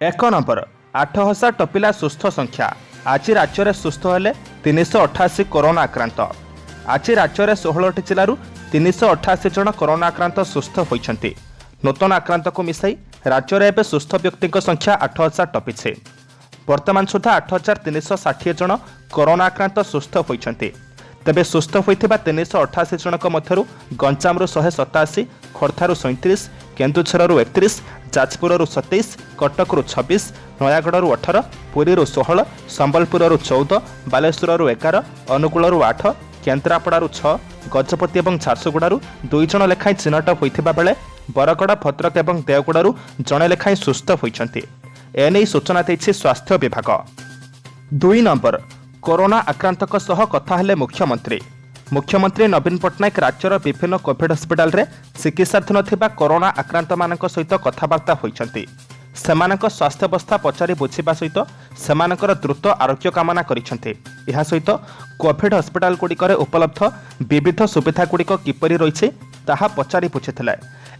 एक नंबर 8,000 टपिला सुस्थ संख्या। आज राज्य में सुस्थ हेले 388 कोरोना आक्रांत। आज राज्य में 16टी जिलूर 388 जन कोरोना आक्रांत सुस्थ होती। नूतन आक्रांत को मिसाई राज्य में एवं सुस्थ व्यक्ति संख्या 8,000 टपिছে। वर्तमान सुधा 8,360 जन कोरोना आक्रांत सुस्थ होती। तेबे सुस्थ होता 388 जनक मध्यरु गंजामु 187, खोर्धारू 37, केन्दुझरु 31, जाजपुरु 27, कटकरू 26, नयागढ़ 18, पुरीरू 16, संबलपुरु 14, बालेश्वरु 11, अनुगुलू 8, केन्द्रापड़ारू 6, गजपति और झारसुगुड़ारू 2 जन लेखाएं चिन्हट होता बेले बरगड़, भद्रक और देवगड़ारू जड़े लेखाएं सुस्थ होती। एने सूचना देछि स्वास्थ्य विभाग। 2 नंबर कोरोना आक्रांतक सह कथा हेले मुख्यमंत्री नवीन पट्टनायक राज्यर विभिन्न कोविड हस्पिटाल रे चिकित्साधीन थिबा कोरोना आक्रांत मानक सहित कथबार्ता होइछन्ति। सेमानक स्वास्थ्यावस्था पचारि बुझिबा सहित सेमानकर द्रुत आरोग्य कामना करिछन्ति। एहा सहित कोविड हस्पिटाल गुड़िकरे उपलब्ध विविध सुविधा गुड़िक किपरि रहिछि ताहा पचारि बुझिथिले।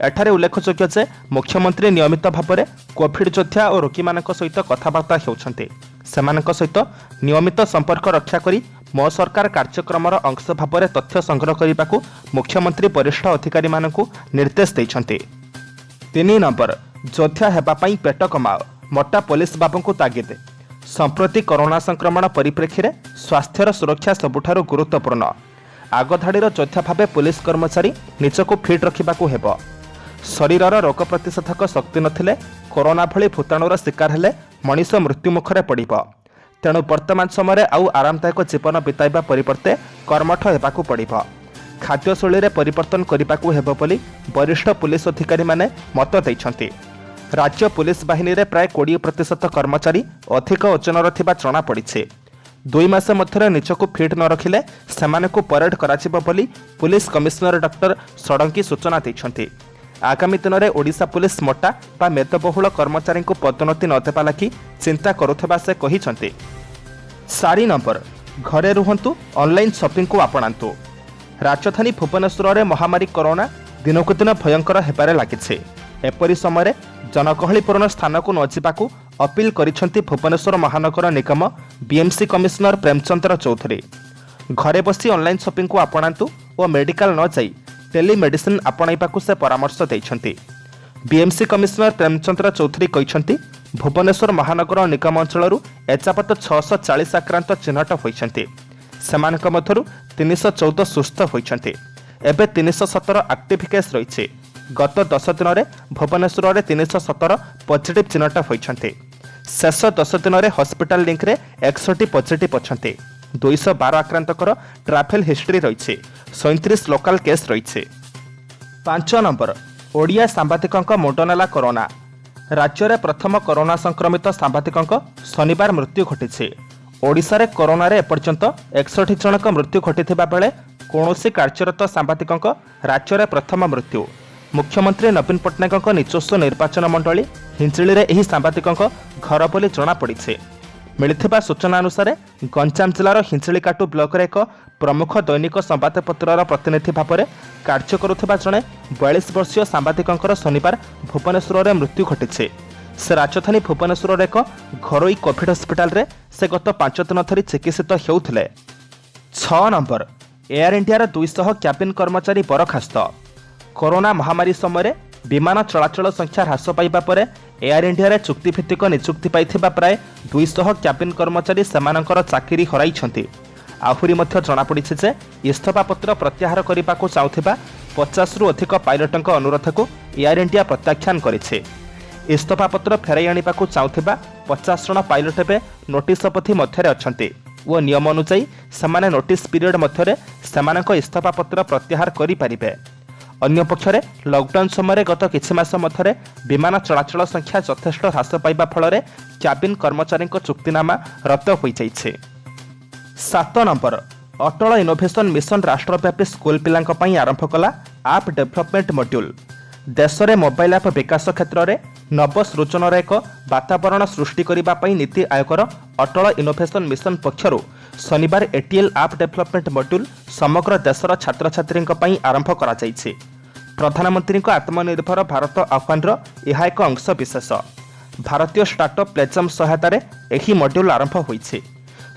एठारे उल्लेखयोग्य जे मुख्यमंत्री नियमित भाव में कोविड योद्धा और रोगी मानक सहित कथबार्ता हेउछन्ति। सेमानक सहित नियमित संपर्क रक्षा करी मो सरकार कार्यक्रमर अंश भाव में तथ्य संग्रह करने को मुख्यमंत्री वरिष्ठ अधिकारी मानकु निर्देश दैछन्ति। 3 नंबर योद्धा हेबापई पेट कमाओ, मोटा पुलिस बाबू को तागिद। संप्रति कोरोना संक्रमण परिप्रेक्षी में स्वास्थ्यर सुरक्षा सबुठारु गुरुत्वपूर्ण। आगधाड़ीर योद्धा भाव पुलिस कर्मचारी निजको फिट रखिबाकु हेबो। शरीरर रोग प्रतिषेधक शक्ति नथिले कोरोना भली भूताणुर शिकार हेले मनीष मृत्यु मुखरे पड़िबो। तेणु वर्तमान समय आउ आरामदायक जीवन बिताइबा परिवर्ते कर्मठ हेबाकु पड़िबो। खाद्यशैली रे परिवर्तन करिबाकु हेबो बोली वरिष्ठ पुलिस अधिकारी माने मत दैछन्ति। राज्य पुलिस बाहिनी रे प्राय 20% कर्मचारी अधिक ओजनर थिबा जଣା पड़िछे। 2 मास मध्यरे निजको फिट न रखिले सेमानकु परेड कराजिबो बोली पुलिस कमिश्नर डॉक्टर षडंगी सूचना दैछन्ति। आगामी दिन में ओडिशा पुलिस मोटा बा मेदबहुल कर्मचारी को पदोन्नति न देवा लगी चिंता करुवा से कहिसंति। 4 नंबर घरे रुहंतु, ऑनलाइन शॉपिंग को आपणांतु। राजधानी भुवनेश्वर में महामारी कोरोना दिनकु दिन भयंकर हेबारे लागिछे। एपरि समय जनगहलीपूर्ण स्थान को न जिबाकु अपील करिसंति भुवनेश्वर महानगर निगम बीएमसी कमिश्नर प्रेमचंद्र चौधरी। घरे बसी ऑनलाइन शॉपिंग को आपणांतु और मेडिकल न जाई टेलीमेडिसिन आपणाइबाकु से परामर्श दैछन्ति। बीएमसी कमिश्नर प्रेमचंद्र चौधरी कहिसंति भुवनेश्वर महानगर निगम अंचलरू एजावत 640 आक्रांत चिन्हट होइछन्ति। सेमानक मध्यरु 314 सुस्थ होइछन्ति। एबे 317 एक्टिव केस रहिछे। गत 10 दिन में भुवनेश्वर में 317 पॉजिटिव चिन्हट होइछन्ति। शेष 10 दिन में हॉस्पिटल लिंक रे 61 पॉजिटिव अछन्ति। 212 आक्रांतकर ट्राभेल हिस्ट्री रही। 37 लोकल केस रही। 5 नंबर ओडिया सांबादिक मुंडनेला कोरोना। राज्य में प्रथम कोरोना संक्रमित सांबादिक शनिवार मृत्यु घटी। ओडिशा रे कोरोना रे एपर्यंत 61 जनक मृत्यु घटी बेले कौनसी कार्यरत सांबादिक राज्य में प्रथम मृत्यु। मुख्यमंत्री नवीन पट्टनायक निजस्व निर्वाचन मंडली हिंजिली रे एही सांबादिक घर बोली जଣାपड़ी। मिलिथिबा सूचना अनुसार गंजाम जिलार हिंजिलीकाटु ब्लॉक रे एक प्रमुख दैनिक संवादपत्रर प्रतिनिधि भाव में कार्य करुथिबा जणे 42 वर्षीय सांबादिकंकर शनिवार भुवनेश्वर में मृत्यु घटी। से राजधानी भुवनेश्वर एक घरोई कोविड हस्पिटाल रे से गत 5 दिन धरी चिकित्सित हेउथिले। 6 नंबर एयर इंडिया 200 क्याबिन कर्मचारी बरखास्त। कोरोना महामारी समय विमान चलाचल संख्या ह्रास पाइबा परे एयर इंडिया रे चुक्तिभित्तिक नियुक्ति पाइथिबा प्राय 200 क्याबिन कर्मचारी सेमानकर चाकरी हराइछन्ति। आहुरी मध्य जଣାपड़िछि जे इस्तफा पत्र प्रत्याहार करिबाकु चाहुथिबा 50 रु अधिक पायलटଙ୍କ अनुरोधକୁ एयर इंडिया प्रत्याख्यान करिछि। इस्तफा पत्र फेराई आनिबाकु चाहुथिबा 50 जन पायलट एबे नोटिस अवधि मध्यरे अछन्ति ओ नियम अनुसार सेमाने नोटिस पीरियड मध्यरे सेमानଙ୍କ इस्तफा पत्र प्रत्याहार करि परिबे। अन्य पक्षरे लॉकडाउन समय गत किछि मास मध्यरे विमान चलाचल संख्या यथेष्ट ह्रास पाइबा फल क्याबिन कर्मचारी चुक्तिनामा रद्द हो जाइछे। 7 नंबर अटल इनोवेशन मिशन राष्ट्रव्यापी स्कूल पिलांक पई आरंभ कला आप डेभलपमेंट मॉड्यूल। देश में मोबाइल ऐप विकास क्षेत्र में नव सृजनर एक वातावरण सृष्टि करने पई नीति आयोगर अटल इनोवेशन मिशन पक्षरु शनिवार एटीएल आप डेभलपमेंट मॉड्यूल समग्र देशर छात्र छात्री आरंभ करा जाइछे। प्रधानमंत्री आत्मनिर्भर भारत आह्वान यह एक अंश विशेष। भारतीय स्टार्टअप प्लेचम सहायतार यह मॉड्यूल आरंभ होइछि।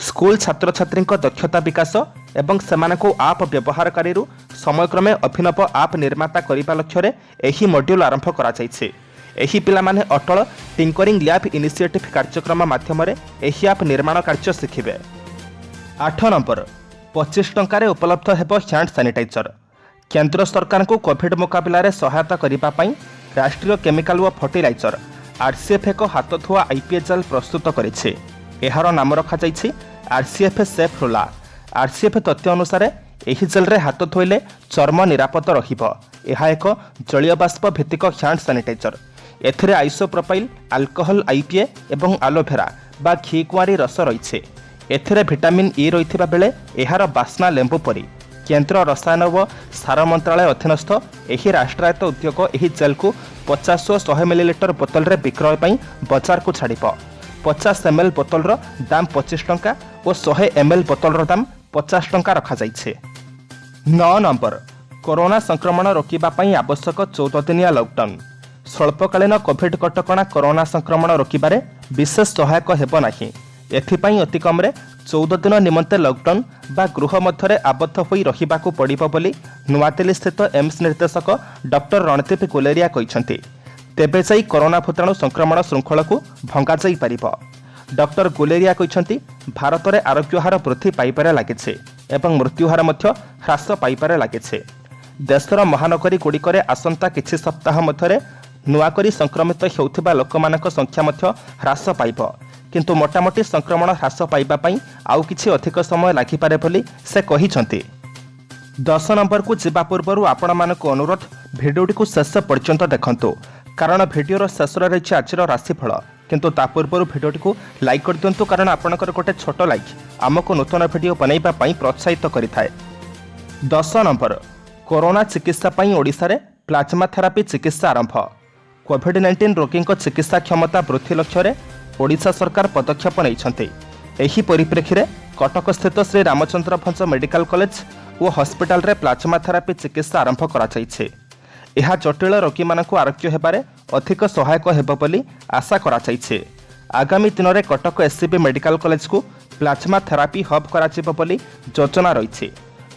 स्कूल छात्र छात्री दक्षता विकास एवं सेमानकु आप व्यवहारकारी समयक्रमे अभिनव आप निर्माता करने लक्ष्य यह मॉड्यूल आरंभ करा जाइछि। एही पिलामाने अटल टिंकरिंग लैब इनिशिएटिव कार्यक्रम माध्यम एही आप निर्माण कार्य शिखिबे। 8 नंबर 25 टंकार उपलब्ध हेब हैंड सैनिटाइजर। केंद्र सरकार को कोविड मुकाबला रे सहायता करिबा पई राष्ट्रीय केमिकल व फर्टिलाइजर आरसीएफ एक हाथ धुआ आईपीए जेल प्रस्तुत करिछि। एहार नाम रखा जाइछि आरसीएफ सेफ रोला। आरसीएफ तथ्य अनुसार एही जेल रे हाथ धोइले चर्म निरापद रहिबो। एहा एक जलीय बाष्प भित्तिक हैंड सैनिटाइजर। एथिरे आइसोप्रोपाइल अल्कोहल आईपीए एवं आलोभेरा बा घी कुआरी रस रही। एथिरे विटामिन ई रही बेले एहार बास्ना लेंबू परी। केंद्र रसायन व सार मंत्रालय अधीनस्थ एही राष्ट्रायत्त उद्योग एही जेल को 50 व 100 मिलीलिटर बोतल रे विक्रय पई बाजार को छाड़िब। 50 ml बोतल रो दाम 25 टंका और 100 ml बोतल रो दाम 50 टंका रखा जाइछे। 9 नंबर कोरोना संक्रमण रोकिबा पई आवश्यक 14 दिनिया लॉकडाउन। स्वल्पकालीन कोविड कटकणा कोरोना संक्रमण रोकिबारे विशेष सहायक हेब नाही। एथिपाई अति कमरे 14 दिन निमंते लॉकडाउन बा गृह मध्यरे आबद्ध होई रहिबाकू पड़िबो बोली नुआदिल्ली स्थित एम्स निर्देशक डॉक्टर रणदीप गुलेरिया कहिसंती। तेबे जाई कोरोना भूताणु संक्रमण श्रृंखला को भंगा जाई परिबो। डॉक्टर गुलेरिया कहिसंती भारत में आरोग्य हार वृद्धि पाइबारे लागिছে एवं मृत्यु हार मध्य ह्रास पाइबारे लागिছে। देशर महानगरी गुड़िकरे आसंता किछि सप्ताह मध्यरे नुआकरी संक्रमित हेउथिबा लोकमानक संख्या मध्य ह्रास पाइब, किंतु मोटामोटी संक्रमण ह्रास पाइबा पई आउ किछि अधिक समय लागिपारे बोली से कहिसंती। 10 नंबर को जिबा पूर्वरु आपण मानक अनुरोध भिडियोटी को शेष पर्यंत देखंतु, कारण भिडियोर शेष रही आजर राशिफल। किंतु ता पूर्वरु भिडियोटी को लाइक कर दियंतु, कारण आपणकर गोटे छोट लाइक आमको नूतन भिडियो बनैबा पई प्रोत्साहित करिथाय। 10 नंबर कोरोना चिकित्सा पई ओडिसा रे प्लाज्मा थेरापी चिकित्सा आरंभ। कोविड-19 रोगी चिकित्सा क्षमता वृद्धि लक्ष्य ओडिशा सरकार पदक्षेप नहीं। एही परिप्रेक्षी रे कटक स्थित श्री रामचंद्र भंज मेडिकल कॉलेज और हॉस्पिटल रे प्लाज्मा थेरापी चिकित्सा आरंभ करा जाइछे। यह जटिल रोगी मानक आरोग्य हेबारे अधिक सहायक हेब बोली आशा करा जाइछे। आगामी दिन में कटक एससीबी मेडिकल कॉलेज को प्लाज्मा थेरापी हब करा जिवो बोली योजना रही।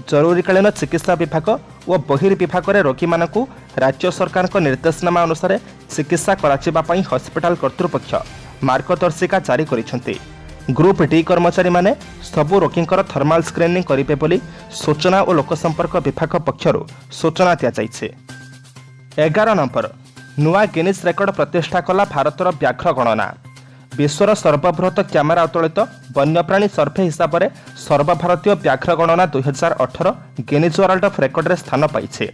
जरूरीकालीन चिकित्सा विभाग और बहिर्विभाग में रोगी मानक राज्य सरकार निर्देशनामा अनुसार चिकित्सा कराचिबा पई हॉस्पिटल कर्तृपक्ष मार्गदर्शिका जारी करिसेंती। ग्रुप डी कर्मचारी माने सबु रोगींकर थर्माल स्क्रीनिंग करिबे बोली सूचना और लोकसंपर्क विभाग पक्षरु सूचना दिया जाइछे। 11 नंबर नुआ गिनीज रेकर्ड प्रतिष्ठा कला भारतर व्याघ्र गणना। विश्वर सर्वबृहत क्यामेरा अतुलित वन्यप्राणी सर्भे हिसाब से सर्वभारतीय व्याघ्र गणना 2018 गिनीज वर्ल्ड ऑफ रेकर्ड रे स्थान पाइछे।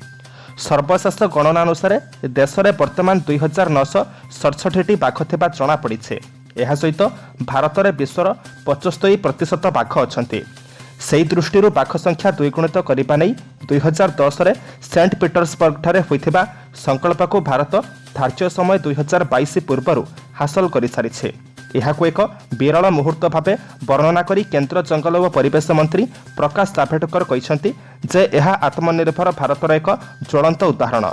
सर्वशेष गणना अनुसार देश में वर्तमान 2967 बाघ थिबा जଣା पड़िछे। एहा सहित भारत में विश्वर 75% बाघ अछंती। सेही दृष्टि बाघ संख्या द्विगुणित करने नहीं 2010 रे सेंट पीटर्सबर्ग ठारे होइथिबा संकल्प को भारत धार्य समय 2022 पूर्व हासिल कर सारी। यहां एक विरल मुहूर्त भाव वर्णना करी केंद्र जंगल और परिवेश मंत्री प्रकाश जावड़ेकर कहते जे यह आत्मनिर्भर भारतर एक ज्वलंत उदाहरण।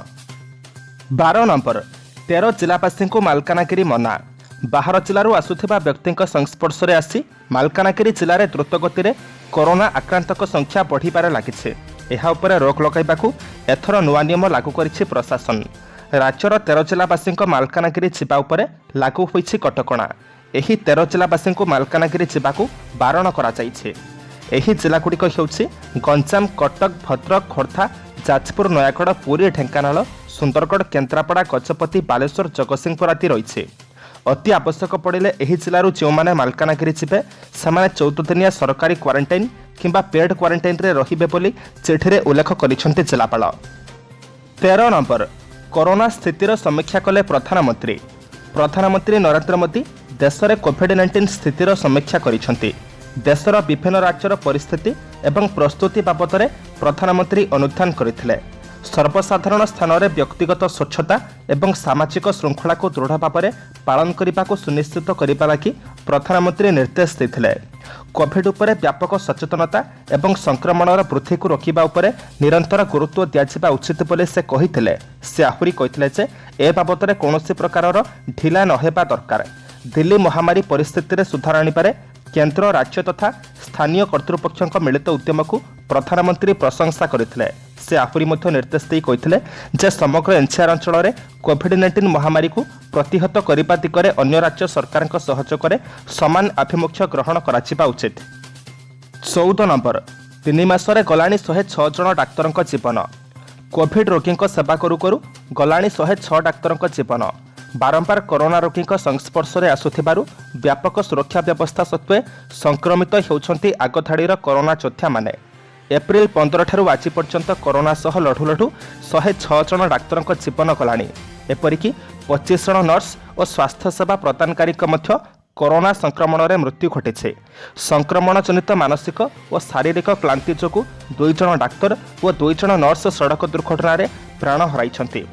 12 नंबर 13 जिलावासी को मालकानगिरी मना। बाहर जिलूर आसुथिबा व्यक्ति संस्पर्श में आसी मालकानगिरी जिले में द्रुतगति में कोरोना आक्रांतक संख्या बढ़िबार लागिছে। एहा उपरे रोक लगाइबाकू एथर नुआ नियम लागू करिछि प्रशासन। राज्यर 13 जिलावासी मालकानगिरी जिबा उपरे लागू होइछि कटकणा। एही 13 जिलावासी मालकानगिरी जिबाकू बारण करा जाइछे। एही जिलागुड़िक हेउछि गंजाम, कटक, भद्रक, खोर्धा, जाजपुर, नयागढ़, पुरी, ढेंकानाल, सुंदरगढ़, केन्द्रापड़ा, गजपति, बालेश्वर, जगतसिंहपुर आदि रही। अति आवश्यक पड़े एही जिलूर जो मैंने मालकानगिरी जिबे सेमाने 14 दिनिया सरकारी क्वारंटाइन किंबा पेड क्वारंटाइन रे रहिबे बोली चिठिरे उल्लेख करिसेंती जिलापाल। 13 नंबर कोरोना स्थितिर समीक्षा कले प्रधानमंत्री। प्रधानमंत्री नरेंद्र मोदी देश में कोविड-19 स्थितिर समीक्षा करिसेंती। देशर विभिन्न राज्यर परिस्थिति एवं प्रस्तुति बाबद में प्रधानमंत्री अनुध्यान करथिले। सर्वसाधारण स्थान में व्यक्तिगत स्वच्छता एवं सामाजिक श्रृंखला को दृढ़ भाव में पालन करने को सुनिश्चित करने लगी प्रधानमंत्री निर्देश देते। कोविड उपर व्यापक सचेतनता एवं संक्रमण वृद्धि को रोकवा उपर निरंतर गुरुत्व दिया उचित बोले से कही। से आहरी कही ए बाबद कौन प्रकार ढिला नहेबा दरकार। दिल्ली महामारी परिस्थिति में सुधार आनिबारे केंद्र राज्य तथा स्थानीय कर्तृपक्षों मिलित उद्यम को प्रधानमंत्री प्रशंसा करथिले। से आहरी मध्य निर्देश दी कहिथिले जे समग्र एनसीआर अंचल में कोविड-19 महामारी को प्रतिहत करने दिगरे अन्य राज्य सरकार सहयोग में समान आभिमुख्य ग्रहण करा उचित। 14 नंबर 3 मासरे गलाणी 106 जन डाक्तर जीवन। कोविड रोगी सेवा करू करू गलाणी 106 डाक्तर जीवन। बारंबार कोरोना रोगी संस्पर्श में आसुथिबारु व्यापक सुरक्षा व्यवस्था सत्वे संक्रमित होउछंती आगधाड़ीर कोरोना योद्धा माने। एप्रिल 15 ठारू आज पर्यंत कोरोना सह लढु लढु 106 जन डाक्तर जीवन गलाणी। एपरिकी 25 जन नर्स और स्वास्थ्य सेवा प्रदानकारी मध्य कोरोना संक्रमण में मृत्यु घटी। संक्रमण जनित मानसिक और शारीरिक क्लांति जोगु 2 जन डाक्तर और 2 जन नर्स सड़क दुर्घटना में प्राण हराइछंती।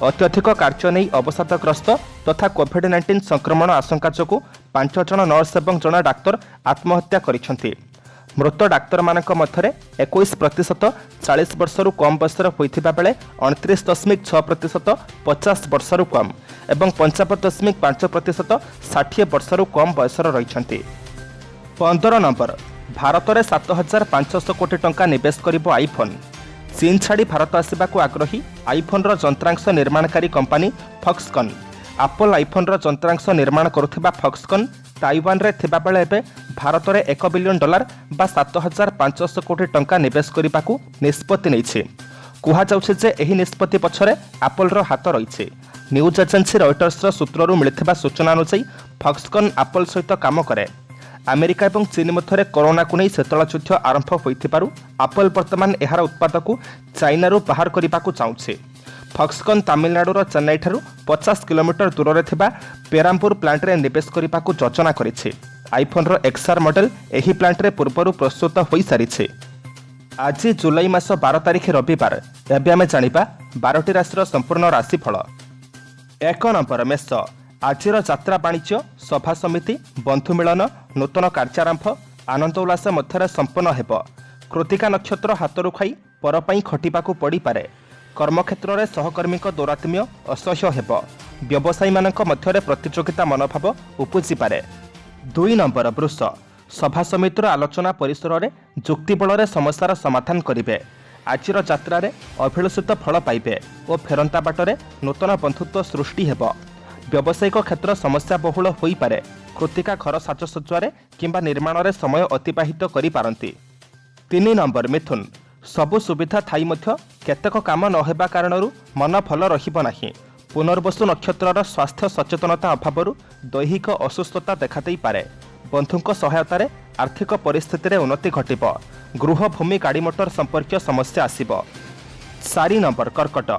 अत्यधिक कार्य नहीं अवसादग्रस्त तथा कोविड-19 संक्रमण आशंका जोगु 5 जन नर्स और जन डाक्तर आत्महत्या करिसेंती। मृत डाक्तर मानक मध्य 21% 40 वर्षरु कम बयसर होइथिबा बेले 29.6% 50 वर्षरु कम एवं 55.5% 60 वर्षरु कम बयसर रहिसेंती। 15 नंबर भारत में 7,500 कोटी टंका निवेश करिबो आईफोन। चीन छाड़ी भारत आसवाक आग्रही आईफोन निर्माणकारी कंपनी फॉक्सकन। एप्पल आईफोन यंत्रांश निर्माण करुथिबा फॉक्सकन ताइवान रे थिबा बेले एबे भारत में $1 बिलियन बा 7,500 कोटी टंका निवेश करने को निष्पत्ति नहीं। कहुचे जे एही निष्पत्ति पछरे एप्पल रो हाथ रही। न्यूज एजेंसी रॉयटर्स सूत्ररू मिलिथिबा सूचना अनुसार फॉक्सकन एप्पल सहित काम करे। अमेरिका और चीन मध्य कोरोना को नहीं शीतल युद्ध आरंभ होइथिबारु एप्पल वर्तमान एहार उत्पाद को चाइना बाहर करने को चाहूचे। फॉक्सकन तमिलनाडुर चेन्नई ठारू 50 किलोमीटर दूर में थिबा पेरामपुर प्लांट रे निवेश करने को योजना करिछि। आईफोन रो XR मॉडल एही प्लांट रे पूर्वरु प्रस्तुत होई सारिछि। आज जुलाई मास 12 तारिख रविवार। एबे आमे जानिबा 12टी राशिर संपूर्ण राशिफल। 1 नंबर मेष। आजिर यात्रा वाणिज्य सभा समिति बंधु मिलन नूतन कार्यारंभ आनंद उल्लास मध्य संपन्न हेब। कृतिका नक्षत्र हाथरू खाई पर पाई खटिबाकू पड़ी पारे। कर्मक्षेत्र में सहकर्मी दौरात्म्य असह्य हेब। व्यवसायी मानक मध्य प्रतियोगिता मनोभाव उपजी पारे। 2 नंबर वृष। सभा समितिर आलोचना परिसर में जुक्तिबल में समस्यार समाधान करेंगे। आजिर यात्रा अभिलषित फल पाइबे और फेरंता बाटरे नूतन बंधुत्व सृष्टि हेब। व्यावसायिक क्षेत्र समस्या बहुल होई पारे। कृतिका घर साजसज्जार किंबा निर्माण में समय अतिबाहित करि पारंती। 3 नंबर मिथुन। सबु सुविधा थाई मध्य केतेक काम नहेबा कारणरू मन भल रहिबो नाही। पुनर्वसु नक्षत्रर स्वास्थ्य सचेतनता अभावरू दैहिक असुस्थता देखादेई पारे। बंधुंक सहायतारे आर्थिक परिस्थिति रे उन्नति घटिबो। गृह भूमि गाड़ी मोटर संपर्कीय समस्या आसिबो। 4 नंबर कर्कट।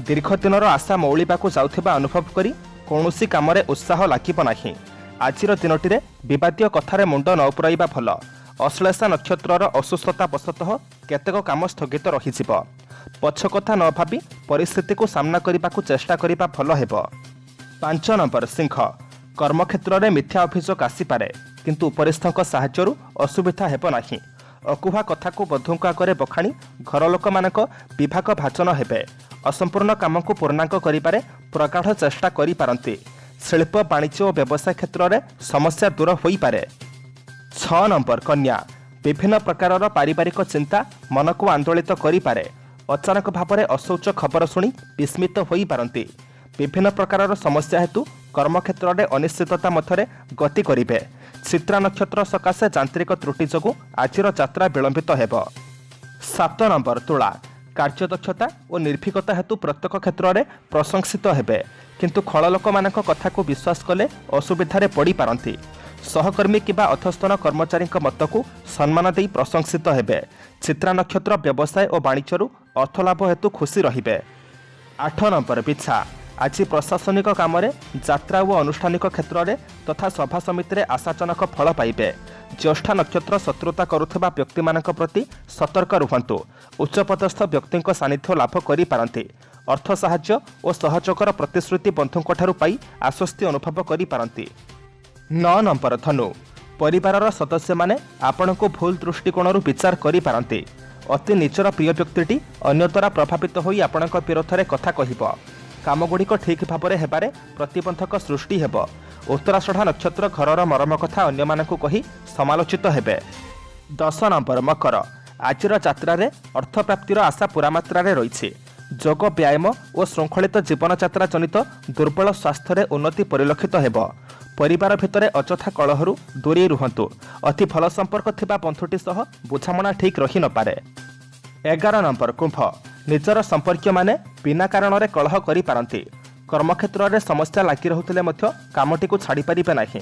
दीर्घ दिनर आशा मौलिबाकू जाउथिबा अनुभव करी कौनसी कामरे उत्साह लागिबो नाही। आजिर दिनटी रे विवादीय कथारे मुंड न पुराइबा भल। अश्लेषा नक्षत्रर असुस्थता वशतः केतेक काम स्थगित रहिजिब। पछ कथा न भाबी परिस्थिति को सामना करने को चेष्टा करिबा भल हेब। 5 नंबर सिंह। कर्मक्षेत्र में मिथ्या अभियोग आसीपारे किंतु उपरिस्थक साहाय्यरू असुविधा हेब नाही। अकुहा कथा को बधुंक आगे बखाणी घरलोक मानक विभाग भाजन हेबे। असंपूर्ण काम को पूर्णांक करिबारे प्रगाढ़ चेष्टा करि पारंती। शिल्प वाणिज्य और व्यवसाय क्षेत्र में समस्या दूर होई पारे। 6 नंबर कन्या। विभिन्न प्रकार पारिवारिक चिंता मन को आंदोलित करि पारे। अचानक भाव में अशौच खबर शुणी विस्मित होई पारंती। विभिन्न प्रकार समस्या हेतु कर्मक्षेत्र में अनिश्चितता मध्य गति करिबे। चित्रा नक्षत्र सकाशे यांत्रिक त्रुटि जोगु आजिर यात्रा विलंबित हेब। 7 नंबर तुला। कार्यदक्षता और निर्भीकता हेतु प्रत्येक क्षेत्र में प्रशंसित हेबे किंतु खललोक मानक कथा को विश्वास कले असुविधारे पड़ी पारंती। सहकर्मी किंबा अधस्तन कर्मचारी मत को सम्मान दे प्रशंसित हेबे। चित्रा नक्षत्र व्यवसाय और वाणिज्यरू अर्थलाभ हेतु खुशी रहिबे। 8 नंबर बिछा। आज प्रशासनिक काम यात्रा और आनुष्ठानिक क्षेत्र में तथा सभा समिति आशाजनक फल पाइबे। ज्येष्ठा नक्षत्र शत्रुता करुवा व्यक्ति प्रति सतर्क रुहतु। उच्चपदस्थ व्यक्ति सानिध्य लाभ करिपारन्ति। अर्थ साहाय्य और सहयोगर प्रतिश्रुति बंधुंठारु पाई आश्वस्ति अनुभव करिपारन्ति। 9 नंबर धनु। परिवारर सदस्य माने आपनको भूल दृष्टिकोण विचार करिपारन्ति। अति निजर प्रिय व्यक्ति अन्य द्वारा प्रभावित होई आपणक विरोध में कथा कहिब। कामगुड़िक ठीक भाव में हेबारे प्रतिबंधक सृष्टि हेब। उत्तराषाढ़ा नक्षत्र घरर मरम कथा अन्य मानकु कही समालोचित हेबे। 10 नंबर मकर। आजिर यात्रा अर्थ प्राप्तिर आशा पूरा मात्रा रही। जोग व्यायाम और श्रृंखलित जीवन यात्रा जनित दुर्बल स्वास्थ्य उन्नति परिलक्षित हेब। परिवार भितर अଯଥା कलहरु दूरी रुहतु। अति भल संपर्क थिबा बंधुटी सह बुझामणा ठीक रही न पारे। 11 नंबर कुंभ। निजर संपर्क माने बिना कारण रे कलह करि पारंती। कर्मक्षेत्र में समस्या लागी रहुतिले मध्य कामटी को छाड़ी पारिबे नाही।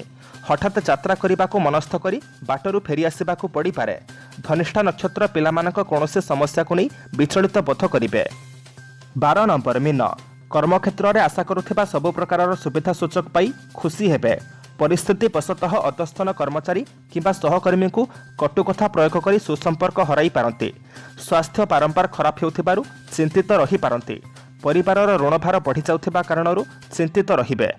हठात यात्रा करने मनस्थ करी बाटरू फेरी आसिबाकू पड़ी पारे। धनिष्ठा नक्षत्र पिलामानक कौनसी समस्या को नहीं विचलित बोध करिबे। 12 नंबर मीन। कर्मक्षेत्र में आशा करुथिबा सबु प्रकार सुविधा सूचक पाई खुशी हेबे। परिस्थिति वशतः अधस्थन कर्मचारी किंबा सहकर्मी को कटुकथा प्रयोग कर सुसंपर्क हराई पारंती। स्वास्थ्य बारंबार खराब होउथिबारु चिंतित रही पारंती। परिवारर ऋणभार बढ़ी जाउथिबा कारणरू चिंतित रहिबे।